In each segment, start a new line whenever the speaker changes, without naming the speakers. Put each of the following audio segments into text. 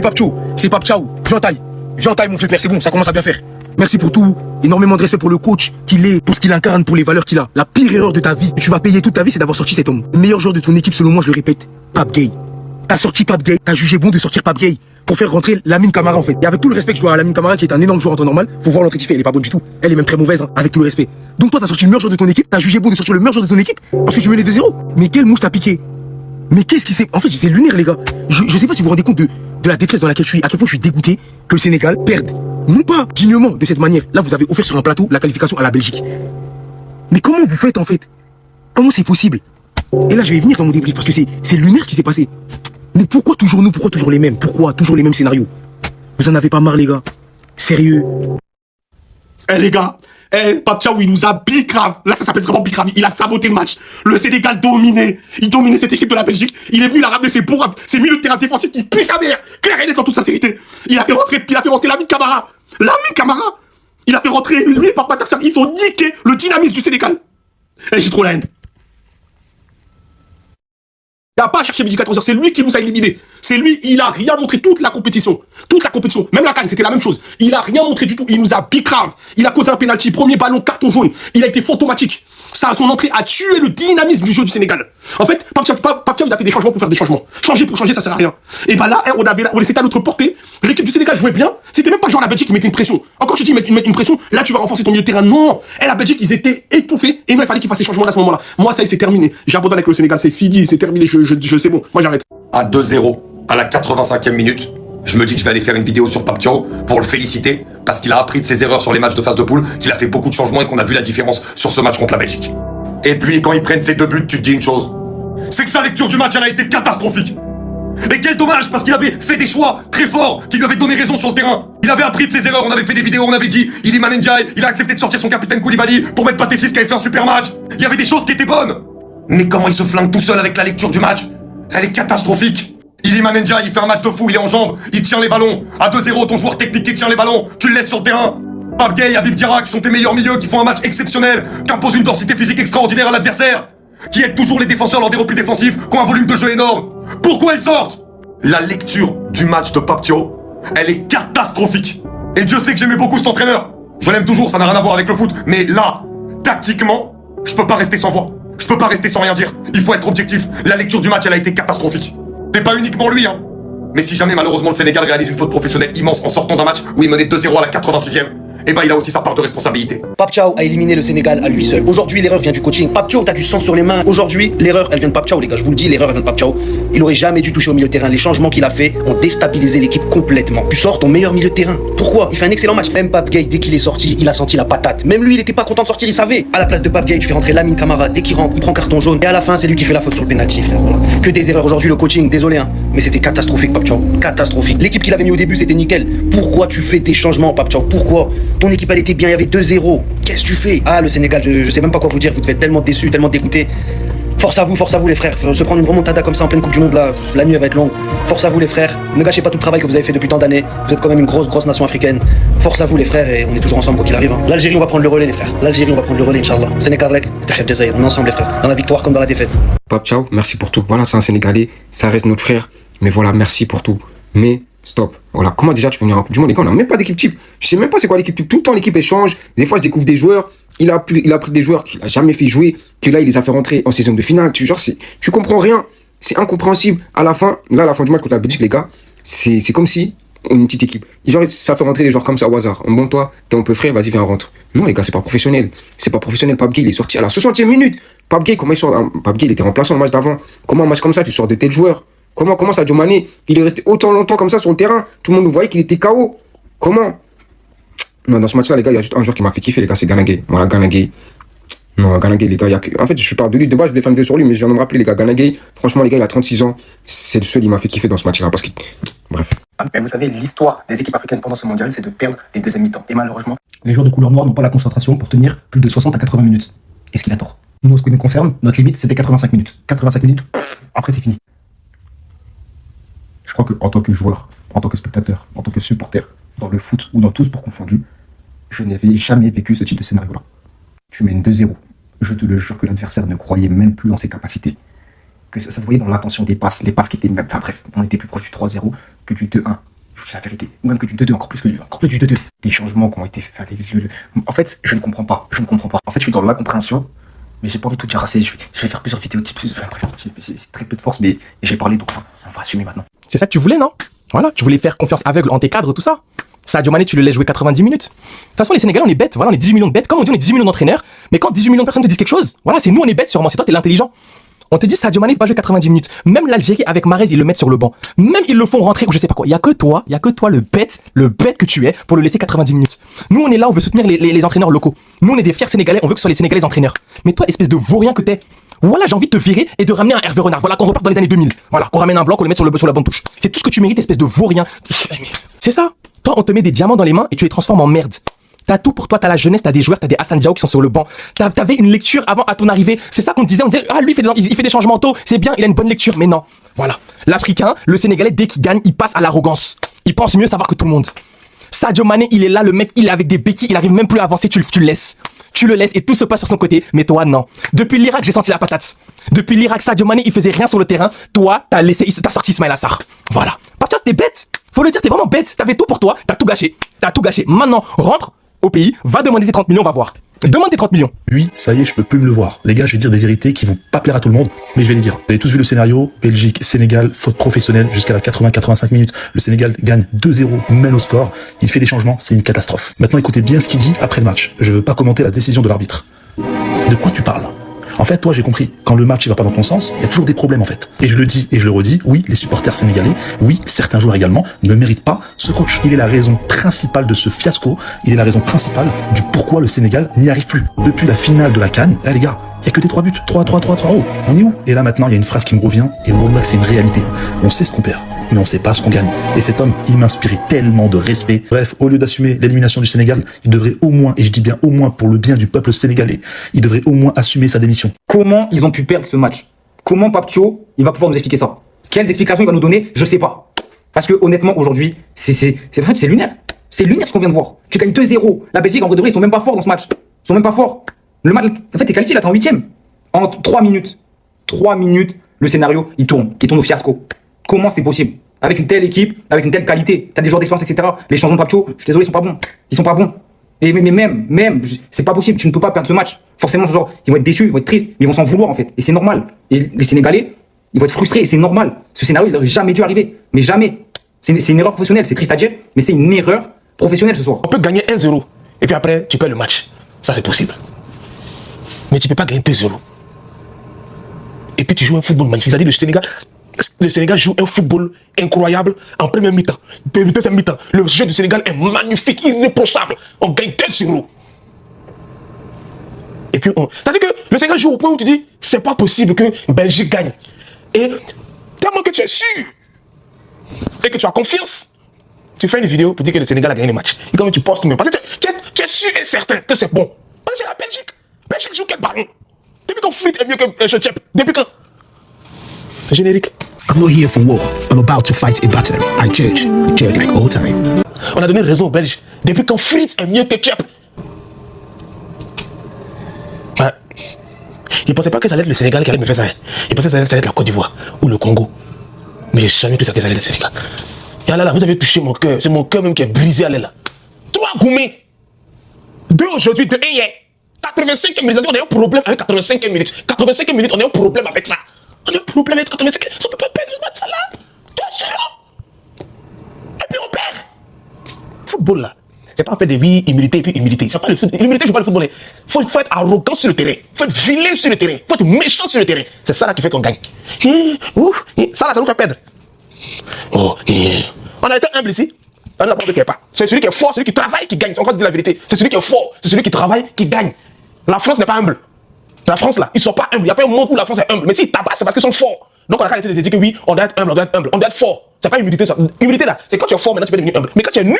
Papcho, c'est Papchao. Viens taille mon vieux père, c'est bon, ça commence à bien faire. Merci pour tout, énormément de respect pour le coach qu'il est, pour ce qu'il incarne, pour les valeurs qu'il a. La pire erreur de ta vie que tu vas payer toute ta vie, c'est d'avoir sorti cet homme. Le meilleur joueur de ton équipe, selon moi, je le répète, Pape Gueye. T'as sorti Pape Gueye, t'as jugé bon de sortir Pape Gueye pour faire rentrer Lamine Camara en fait. Et avec tout le respect que je dois à Lamine Camara, qui est un énorme joueur en temps normal, faut voir l'entrée qu'il fait, elle est pas bonne du tout. Elle est même très mauvaise, hein, avec tout le respect. Donc toi, t'as sorti le meilleur joueur de ton équipe, t'as jugé bon de sortir le meilleur joueur de ton équipe parce que tu menais 2-0. Mais quelle mouche t'as piqué? Mais qu'est-ce qui s'est... En fait, c'est lunaire, les gars. Je sais pas si vous vous rendez compte de la détresse dans laquelle je suis, à quel point je suis dégoûté que le Sénégal perde. Non pas dignement, de cette manière. Là, vous avez offert sur un plateau la qualification à la Belgique. Mais comment vous faites, en fait? Comment c'est possible? Et là, je vais venir dans mon débrief, parce que c'est lunaire ce qui s'est passé. Mais pourquoi toujours nous? Pourquoi toujours les mêmes? Pourquoi toujours les mêmes scénarios? Vous en avez pas marre, les gars? Sérieux?
Eh les gars, Papchao, il nous a bicrave. Là, ça s'appelle vraiment bicrave. Il a saboté le match. Le Sénégal dominé. Il dominait cette équipe de la Belgique. Il est venu la ramener ses bourrades, ses milieux de terrain défensifs qui puent sa mère. Claire et net dans toute sincérité. Il a fait rentrer Lamine Camara. Lamine Camara. Il a fait rentrer lui et Papa Tarsar. Ils ont niqué le dynamisme du Sénégal. Et j'ai trop la haine. Il n'a pas cherché midi 14h, c'est lui qui nous a éliminés. C'est lui, il a rien montré toute la compétition. Toute la compétition. Même la CAN, c'était la même chose. Il a rien montré du tout. Il nous a bicrave. Il a causé un penalty. Premier ballon, carton jaune. Il a été fantomatique. Ça, son entrée a tué le dynamisme du jeu du Sénégal. En fait, Papchao, il a fait des changements pour faire des changements. Changer pour changer, ça sert à rien. Et bah là, c'était à notre portée. L'équipe du Sénégal jouait bien. C'était même pas genre la Belgique qui mettait une pression. Encore tu dis mettre une pression, là tu vas renforcer ton milieu de terrain. Non. Et la Belgique, ils étaient étouffés. Et il fallait qu'ils fassent ces changements à ce moment-là. Moi, ça y est, c'est terminé. J'abandonne avec le Sénégal, c'est fini, c'est terminé. Je sais bon. Moi, j'arrête.
À 2-0, à la 85e minute, je me dis que je vais aller faire une vidéo sur Papchao pour le féliciter parce qu'il a appris de ses erreurs sur les matchs de phase de poule, qu'il a fait beaucoup de changements et qu'on a vu la différence sur ce match contre la Belgique. Et puis quand ils prennent ces 2 buts, tu te dis une chose, c'est que sa lecture du match, elle a été catastrophique. Et quel dommage, parce qu'il avait fait des choix très forts qui lui avaient donné raison sur le terrain. Il avait appris de ses erreurs, on avait fait des vidéos, on avait dit Iliman Ndiaye, il a accepté de sortir son capitaine Koulibaly pour mettre Pathé Ciss qui avait fait un super match. Il y avait des choses qui étaient bonnes. Mais comment il se flingue tout seul avec la lecture du match? Elle est catastrophique. Iliman Ndiaye, il fait un match de fou, il est en jambes, il tient les ballons. À 2-0, ton joueur technique qui tient les ballons, tu le laisses sur le terrain. Pape Gueye, Habib Diarra, qui sont tes meilleurs milieux, qui font un match exceptionnel, qui imposent une densité physique extraordinaire à l'adversaire, qui aident toujours les défenseurs lors des replis défensifs, qui ont un volume de jeu énorme. Pourquoi ils sortent? La lecture du match de Papchao, elle est catastrophique. Et Dieu sait que j'aimais beaucoup cet entraîneur. Je l'aime toujours, ça n'a rien à voir avec le foot. Mais là, tactiquement, je peux pas rester sans voix. Je peux pas rester sans rien dire. Il faut être objectif. La lecture du match, elle a été catastrophique. C'est pas uniquement lui, hein. Mais si jamais malheureusement le Sénégal réalise une faute professionnelle immense en sortant d'un match où il menait 2-0 à la 86e, eh ben il a aussi sa part de responsabilité.
Papchao a éliminé le Sénégal à lui seul. Aujourd'hui, l'erreur vient du coaching. Papchao, t'as du sang sur les mains. Aujourd'hui, l'erreur, elle vient de Papchao, les gars. Je vous le dis, l'erreur, elle vient de Papchao. Il aurait jamais dû toucher au milieu de terrain. Les changements qu'il a fait ont déstabilisé l'équipe complètement. Tu sors ton meilleur milieu de terrain. Pourquoi? Il fait un excellent match. Même Pape Gueye, dès qu'il est sorti, il a senti la patate. Même lui, il était pas content de sortir, il savait. À la place de Pape Gueye, tu fais rentrer Lamine Camara. Dès qu'il rentre, il prend carton jaune. Et à la fin, c'est lui qui fait la faute sur le penalty, frère. Voilà. Que des erreurs aujourd'hui, le coaching. Désolé, hein. Mais c'était catastrophique, Papchao. Catastrophique. L'équipe qu'il avait mis au début, c'était nickel. Pourquoi tu fais des changements, Papchao? Pourquoi? Ton équipe, elle était bien. Il y avait 2-0. Qu'est-ce que tu fais? Ah, le Sénégal, je sais même pas quoi vous dire. Vous devez être tellement déçus, tellement dégoûtés. Force à vous les frères. Se prendre une remontada comme ça en pleine Coupe du Monde, là, la nuit elle va être longue. Force à vous les frères. Ne gâchez pas tout le travail que vous avez fait depuis tant d'années. Vous êtes quand même une grosse nation africaine. Force à vous les frères et on est toujours ensemble quoi qu'il arrive. Hein. L'Algérie, on va prendre le relais les frères. L'Algérie, on va prendre le relais, Inch'Allah. Sénégal, on est ensemble les frères. Dans la victoire comme dans la défaite.
Papchao, merci pour tout. Voilà, c'est un Sénégalais, ça reste notre frère. Mais voilà, merci pour tout. Mais stop. Voilà, comment déjà tu peux venir en Coupe du Monde? Les gars, on n'a même pas d'équipe type. Je sais même pas c'est quoi l'équipe type. Tout le temps, l'équipe échange. Des fois, je découvre des joueurs. Il a pris des joueurs qu'il a jamais fait jouer, que là, il les a fait rentrer en saison de finale. Tu comprends rien. C'est incompréhensible. À la fin du match contre la Belgique, les gars, c'est comme si une petite équipe. Genre, ça fait rentrer des joueurs comme ça au hasard. Bon, toi, t'es un peu frais, vas-y, viens, rentre. Non, les gars, c'est pas professionnel. C'est pas professionnel. Pape Gueye, il est sorti à la 60e minute. Pape Gueye, comment il sort? Pape Gueye, il était remplaçant le match d'avant. Comment un match comme ça, tu sors de tels joueurs? Comment Sadio Mané, il est resté autant longtemps comme ça sur le terrain? Tout le monde nous voyait qu'il était KO. Comment? Non, dans ce match-là, les gars, il y a juste un joueur qui m'a fait kiffer, les gars, c'est Gana Gueye. Voilà, Gana Gueye. Non, Gana Gueye, les gars, en fait, je parle de lui. De base, je voulais faire une vidéo sur lui, mais je viens de me rappeler, les gars, Gana Gueye, franchement, les gars, il a 36 ans. C'est le seul, il m'a fait kiffer dans ce match-là. Parce que. Bref.
Vous savez, l'histoire des équipes africaines pendant ce mondial, c'est de perdre les deuxièmes mi-temps. Et malheureusement,
les joueurs de couleur noire n'ont pas la concentration pour tenir plus de 60 à 80 minutes. Est-ce qu'il a tort? Nous, en ce qui nous concerne, notre limite, c'était 85 minutes. 85 minutes, après, c'est fini. Je crois qu'en tant que joueur, en tant que spectateur, en tant que supporter, dans le foot ou dans tout sport confondu, je n'avais jamais vécu ce type de scénario-là. Tu mènes 2-0. Je te le jure que l'adversaire ne croyait même plus en ses capacités. que ça se voyait dans l'intention des passes, les passes qui étaient même, enfin bref, on était plus proche du 3-0 que du 2-1. Je vous dis la vérité. Ou même que du 2-2, encore plus du 2-2. Les changements qui ont été faits. En fait, je ne comprends pas. En fait, je suis dans l'incompréhension, mais j'ai pas envie de tout dire assez. Je vais faire plusieurs vidéos type. Bref, c'est très peu de force, mais j'ai parlé, donc on va assumer maintenant.
C'est ça que tu voulais, non? Voilà, tu voulais faire confiance aveugle en tes cadres, tout ça. Sadio Mané, tu le laisses jouer 90 minutes. De toute façon, les Sénégalais, on est bêtes. Voilà, on est 18 millions de bêtes. Comme on dit, on est 18 millions d'entraîneurs. Mais quand 18 millions de personnes te disent quelque chose, voilà, c'est nous, on est bêtes sûrement. C'est toi, t'es l'intelligent. On te dit Sadio Mané va jouer 90 minutes. Même l'Algérie avec Mahrez, ils le mettent sur le banc. Même ils le font rentrer ou je sais pas quoi. Il y a que toi le bête que tu es pour le laisser 90 minutes. Nous, on est là, on veut soutenir les entraîneurs locaux. Nous, on est des fiers Sénégalais, on veut que ce soit les Sénégalais entraîneurs. Mais toi, espèce de vaurien que t'es, voilà, j'ai envie de te virer et de ramener un Hervé Renard. Voilà, qu'on reparte dans les années 2000. Voilà, qu'on ramène un blanc, qu'on le mette sur la bonne touche. C'est tout ce que tu mérites, espèce de vaurien. C'est ça. Toi, on te met des diamants dans les mains et tu les transformes en merde. T'as tout pour toi, t'as la jeunesse, t'as des joueurs, t'as des Hassan Diao qui sont sur le banc. T'avais une lecture avant à ton arrivée. C'est ça qu'on te disait, on disait, ah lui il fait des changements tôt, c'est bien, il a une bonne lecture. Mais non, voilà. L'Africain, le Sénégalais, dès qu'il gagne, il passe à l'arrogance. Il pense mieux savoir que tout le monde. Sadio Mané, il est là, le mec, il est avec des béquilles, il arrive même plus à avancer, tu le laisses. Tu le laisses et tout se passe sur son côté, mais toi non. Depuis l'Irak, j'ai senti la patate. Depuis l'Irak, Sadio Mané, il faisait rien sur le terrain. Toi, t'as sorti Ismaïla Sarr. Voilà. Par toi, t'es bête. Faut le dire, t'es vraiment bête. T'avais tout pour toi, t'as tout gâché. Maintenant, rentre au pays, va demander tes 30 millions, va voir. Demande tes 30 millions.
Lui, ça y est, je peux plus me le voir. Les gars, je vais dire des vérités qui vont pas plaire à tout le monde, mais je vais les dire. Vous avez tous vu le scénario, Belgique, Sénégal, faute professionnelle jusqu'à la 80-85 minutes. Le Sénégal gagne 2-0, mène au score. Il fait des changements, c'est une catastrophe. Maintenant, écoutez bien ce qu'il dit après le match. Je veux pas commenter la décision de l'arbitre. De quoi tu parles ? En fait, toi, j'ai compris. Quand le match il va pas dans ton sens, il y a toujours des problèmes en fait. Et je le dis et je le redis, oui, les supporters sénégalais, oui, certains joueurs également, ne méritent pas ce coach. Il est la raison principale de ce fiasco. Il est la raison principale du pourquoi le Sénégal n'y arrive plus. Depuis la finale de la CAN, les gars, il y a que des 3 buts. 3. Oh, on est où? Et là maintenant, il y a une phrase qui me revient, et wallah, c'est une réalité. On sait ce qu'on perd, mais on sait pas ce qu'on gagne. Et cet homme, il m'inspirait tellement de respect. Bref, au lieu d'assumer l'élimination du Sénégal, il devrait au moins, et je dis bien au moins pour le bien du peuple sénégalais, il devrait au moins assumer sa démission.
Comment ils ont pu perdre ce match? Comment Papcho, il va pouvoir nous expliquer ça? Quelles explications il va nous donner? Je sais pas. Parce que honnêtement, aujourd'hui, c'est lunaire. C'est lunaire ce qu'on vient de voir. Tu gagnes 2-0. La Belgique, en vrai de vrai, ils sont même pas forts dans ce match. Ils sont même pas forts. Le match, en fait, t'es qualifié là, t'es en 8ème. En 3 minutes. 3 minutes, le scénario, il tourne au fiasco. Comment c'est possible? Avec une telle équipe, avec une telle qualité, t'as des joueurs d'expérience, etc. Les changements de Papcho, je suis désolé, ils sont pas bons. Ils sont pas bons. Et mais même, c'est pas possible, tu ne peux pas perdre ce match. Forcément, ce genre, ils vont être déçus, ils vont être tristes, mais ils vont s'en vouloir en fait. Et c'est normal. Et les Sénégalais, ils vont être frustrés, et c'est normal. Ce scénario, il n'aurait jamais dû arriver. Mais jamais. C'est une erreur professionnelle, c'est triste à dire, mais c'est une erreur professionnelle ce soir.
On peut gagner 1-0, et puis après, tu perds le match. Ça, c'est possible. Mais tu peux pas gagner 2-0. Et puis tu joues un football magnifique. C'est-à-dire le Sénégal joue un football incroyable en première mi-temps. Deuxième mi-temps, le jeu du Sénégal est magnifique, irréprochable. On gagne 2-0. Et puis, c'est-à-dire que le Sénégal joue au point où tu dis, c'est pas possible que Belgique gagne. Et tellement que tu es sûr et que tu as confiance, tu fais une vidéo pour dire que le Sénégal a gagné le match. Et quand tu postes, parce que tu es sûr et certain que c'est bon. Parce que c'est la Belgique. Belgique joue quel ballon? Depuis quand Frit est mieux que Chep? Depuis quand? Générique.
I'm not here for war. I'm about to fight a battle. I judge like all time.
On a donné raison aux Belges. Depuis quand Fritz est mieux que Chep? Ouais. Ils ne pensaient pas que ça allait être le Sénégal qui allait me faire ça. Ils pensaient que ça allait être la Côte d'Ivoire ou le Congo. Mais j'ai jamais cru que ça allait être le Sénégal. Et là, vous avez touché mon cœur. C'est mon cœur même qui est brisé à l'aile. 3 Goumé. 2 aujourd'hui, 2 hier. 85 minutes, on a un problème avec 85 minutes. 85 minutes, on a un problème avec ça. On a un problème avec 85 minutes. On ne peut pas perdre le match, ça là. 2-0. Et puis on perd. Football là, c'est pas fait de oui, humilité et puis humilité. C'est pas le foot. L'humilité, je joue pas le football. Faut être arrogant sur le terrain. Faut être vilain sur le terrain. Faut être méchant sur le terrain. C'est ça là qui fait qu'on gagne. Ça là, ça nous fait perdre. On a été humble ici. On n'a pas de pas. C'est celui qui est fort, celui qui travaille qui gagne. On va dire la vérité. C'est celui qui est fort, c'est celui qui travaille qui gagne. La France n'est pas humble. La France là, ils sont pas humbles. Il n'y a pas un monde où la France est humble. Mais s'ils tabassent, c'est parce qu'ils sont forts. Donc on a qu'à de dire que oui, on doit être humble, on doit être humble, on doit être fort. C'est pas humilité ça. Humilité là, c'est quand tu es fort, maintenant tu peux devenir humble. Mais quand tu es nul,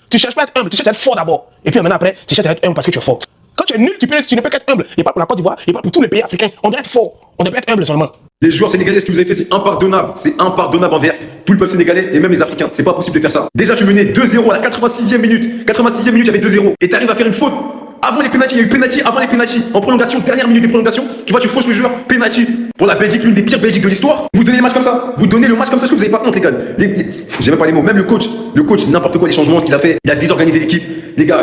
tu cherches pas à être humble, tu cherches à être fort d'abord. Et puis maintenant après, tu cherches à être humble parce que tu es fort. Quand tu es nul, tu ne peux qu'être humble. Et pas pour la Côte d'Ivoire, et pas pour tous les pays africains. On doit être fort. On doit pas être humble seulement.
Les joueurs sénégalais, ce que vous avez fait, c'est impardonnable. C'est impardonnable envers tout le peuple sénégalais et même les Africains. C'est pas possible de faire ça. Déjà, tu menais 2-0 à la 86e minute. 86e minute, il y avait 2-0. Et t'arrives à faire une faute. Avant les pénaltys, il y a eu pénalty avant les pénaltys. En prolongation, dernière minute des prolongations. Tu vois, tu fausses le joueur. Pénalty.
Pour la Belgique, l'une des pires Belgiques de l'histoire. Vous donnez le match comme ça. Vous donnez le match comme ça. Est-ce que vous avez pas honte, les gars? J'ai même pas les mots. Même le coach, n'importe quoi, les changements, ce qu'il a fait. Il a désorganisé l'équipe. Les gars,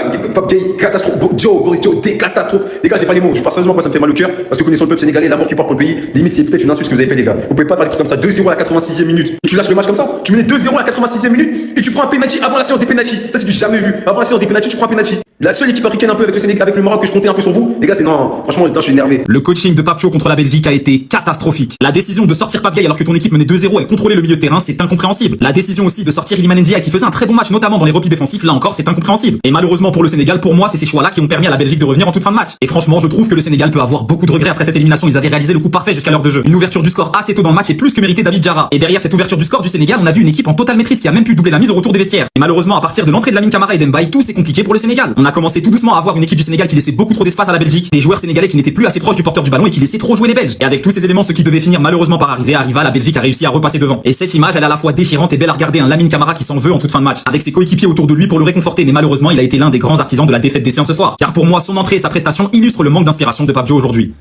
catastrophe. Boris Joe, des catastrophes. Les gars, j'ai pas les mots. Je pense sérieusement, moi, ça me fait mal au cœur. Parce que connaissant le peuple sénégalais, la mort qui porte pour le pays, limite, c'est peut-être une insulte ce que vous avez fait, les gars. Vous pouvez pas faire des trucs comme ça. 2-0 à la 86e minute. Et tu lâches le match comme ça. Tu menais 2-0 à la 86e minute. Et tu prends un penalty avant la séance des penalty. Ça, c'est du jamais vu. Avant la séance des penalty, tu prends un penalty. La seule équipe africaine un peu avec le Sénégal, avec le Maroc que je comptais un peu sur vous. Les gars, c'est non. Franchement, je suis énervé.
Le coaching de Pape Thiaw contre la Belgique a été catastrophique. La décision de sortir Pape Gueye alors que ton équipe menait 2-0 et contrôlait le milieu de terrain, c'est incompréhensible. La décision aussi de sortir Iliman Ndiaye qui faisait un très bon match, notamment dans les replis défensifs, là encore, c'est incompréhensible. Et malheureusement pour le Sénégal, pour moi, c'est ces choix-là qui ont permis à la Belgique de revenir en toute fin de match. Et franchement, je trouve que le Sénégal peut avoir beaucoup de regrets après cette élimination. Ils avaient réalisé le coup parfait jusqu'à l'heure de jeu. Une ouverture du score assez tôt dans le match et plus que mérité David Diarra. Et derrière cette ouverture du score du Sénégal, on a vu une équipe en totale maîtrise qui a même pu doubler la mise au retour des vestiaires. Et malheureusement, à partir de l'entrée de Lamine Camara et Dembaye, tout s'est compliqué pour le Sénégal. On a commencé tout doucement à avoir une équipe du Sénégal qui laissait beaucoup trop d'espace à la Belgique, des joueurs sénégalais qui n'étaient plus assez proches du porteur du ballon et qui laissaient trop jouer les Belges. Et avec tous ces éléments, ce qui devait finir malheureusement par arriva, la Belgique a réussi à repasser devant. Et cette image, elle est à la fois déchirante et belle à regarder, un Lamine Camara qui s'en veut en toute fin de match, avec ses coéquipiers autour de lui pour le réconforter, mais malheureusement, il a été l'un des grands artisans de la défaite des séances ce soir. Car pour moi, son entrée et sa prestation illustrent le manque d'inspiration de Pape Thiaw aujourd'hui.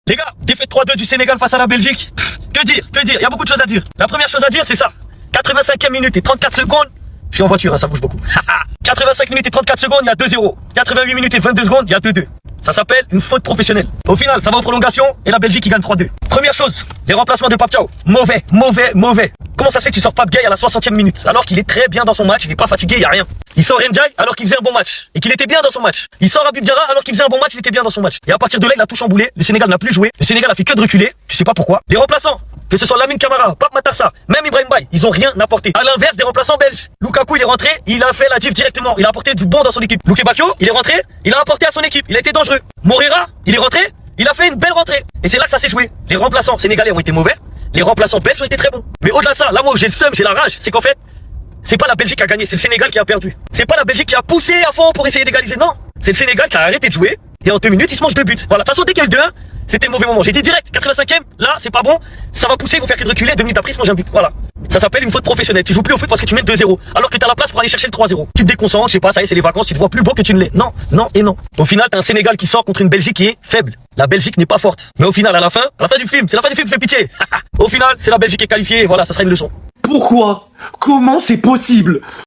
Les gars, défaite 3-2 du Sénégal face à la Belgique. Que dire, il y a beaucoup de choses à dire. La première chose à dire, c'est ça. 85e minute et 34 secondes. Je suis en voiture, hein, ça bouge beaucoup. 85 minutes et 34 secondes, il y a 2-0. 88 minutes et 22 secondes, il y a 2-2. Ça s'appelle une faute professionnelle. Au final, ça va en prolongation et la Belgique qui gagne 3-2. Première chose, les remplacements de Pape Thiaw. Mauvais. Comment ça se fait que tu sors Pape Gueye à la 60e minute alors qu'il est très bien dans son match, il est pas fatigué, il y a rien. Il sort Ndiaye alors qu'il faisait un bon match et qu'il était bien dans son match. Il sort Habib Diarra alors qu'il faisait un bon match, il était bien dans son match. Et à partir de là, il a tout chamboulé. Le Sénégal n'a plus joué. Le Sénégal a fait que de reculer. Tu sais pas pourquoi. Les remplaçants, que ce soit Lamine Camara, Pape Matarsa, même Ibrahim Baye, ils ont rien apporté. À l'inverse des remplaçants belges. Lukaku, il est rentré, il a fait la diff directement. Il a apporté du bon dans son équipe. Luke Bakio, il est rentré, il a apporté à son équipe. Il a été dangereux. Moreira, il est rentré, il a fait une belle rentrée. Et c'est là que ça s'est joué. Les remplaçants sénégalais ont été mauvais. Les remplaçants belges ont été très bons. Mais au-delà de ça, là, moi, j'ai le seum, j'ai la rage. C'est qu'en fait, c'est pas la Belgique qui a gagné, c'est le Sénégal qui a perdu. C'est pas la Belgique qui a poussé à fond pour essayer d'égaliser, non. C'est le Sénégal qui a arrêté de jouer. Et en 2 minutes, il se mange 2 buts. Voilà. De toute façon, dès qu'il y a eu le 2-1, c'était le mauvais moment. J'ai dit direct, 85e, là, c'est pas bon. Ça va pousser, il faut faire que de reculer. 2 minutes après, il se mange un but. Voilà. Ça s'appelle une faute professionnelle. Tu joues plus au foot parce que tu mènes 2-0. Alors que t'as la place pour aller chercher le 3-0. Tu te déconcentres, je sais pas, ça y est, c'est les vacances, tu te vois plus beau que tu ne l'es. Non, non et non. Au final, t'as un Sénégal qui sort contre une Belgique qui est faible. La Belgique n'est pas forte. Mais au final, à la fin du film, c'est la fin du film qui fait pitié. Au final, c'est la Belgique qui est qualifiée et voilà, ça sera une leçon.
Pourquoi? Comment c'est possible?